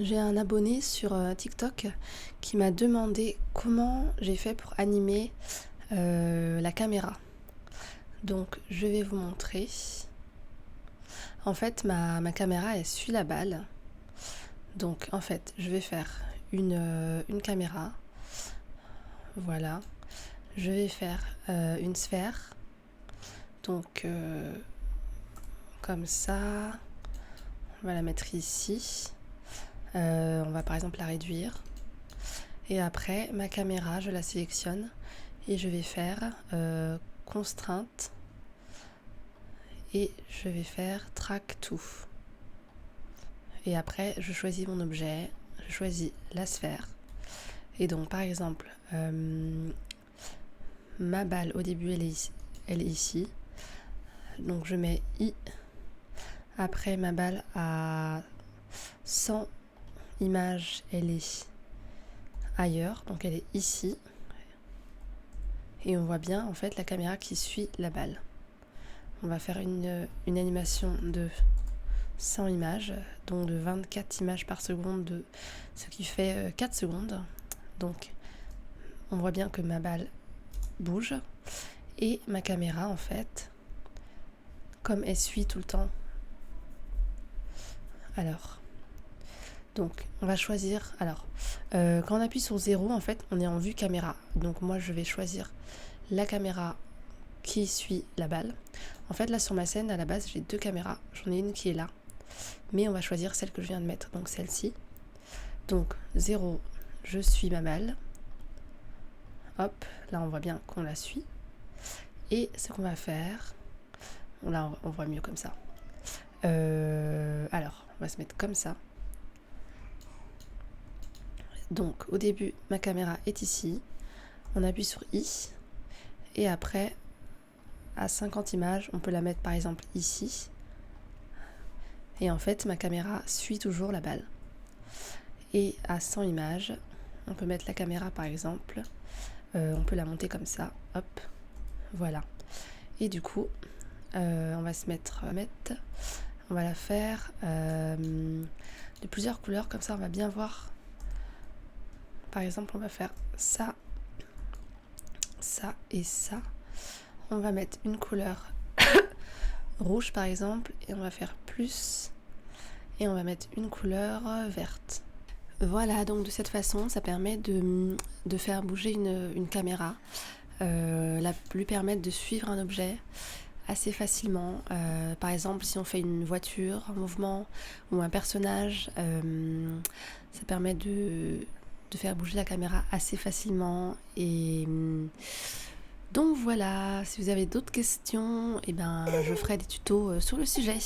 J'ai un abonné sur TikTok qui m'a demandé comment j'ai fait pour animer la caméra. Donc je vais vous montrer. En fait, ma caméra, elle suit la balle. Donc en fait, je vais faire une caméra. Voilà. Je vais faire une sphère. Donc comme ça. On va la mettre ici. On va par exemple la réduire. Et après, ma caméra, je la sélectionne et je vais faire contrainte et je vais faire track to. Et après, je choisis mon objet, je choisis la sphère. Et donc, par exemple, ma balle, au début, elle est ici. Donc, je mets I. Après, ma balle à 100 images, elle est ailleurs. Donc, elle est ici. Et on voit bien, en fait, la caméra qui suit la balle. On va faire une animation de 100 images, donc de 24 images par seconde, ce qui fait 4 secondes. Donc, on voit bien que ma balle bouge. Et ma caméra, en fait, comme elle suit tout le temps. Alors, donc, on va choisir. Alors, quand on appuie sur 0, en fait, on est en vue caméra. Donc, moi, je vais choisir la caméra qui suit la balle. En fait, là, sur ma scène, à la base, j'ai 2 caméras. J'en ai une qui est là. Mais on va choisir celle que je viens de mettre, donc celle-ci. Donc, 0, je suis ma balle. Hop, là, on voit bien qu'on la suit. Et ce qu'on va faire... Là, on voit mieux comme ça. Alors, on va se mettre comme ça. Donc, au début, ma caméra est ici. On appuie sur I. Et après, à 50 images, on peut la mettre par exemple ici. Et en fait, ma caméra suit toujours la balle. Et à 100 images, on peut mettre la caméra par exemple. On peut la monter comme ça. Hop, voilà. Et du coup, on va se mettre... On va la faire de plusieurs couleurs. Comme ça, on va bien voir. Par exemple, on va faire ça, ça et ça. On va mettre une couleur rouge par exemple. Et on va faire plus. Et on va mettre une couleur verte. Voilà, donc de cette façon, ça permet de faire bouger une caméra, lui permettre de suivre un objet assez facilement. Par exemple, si on fait une voiture en mouvement ou un personnage, ça permet de faire bouger la caméra assez facilement. Et donc voilà, si vous avez d'autres questions, je ferai des tutos sur le sujet.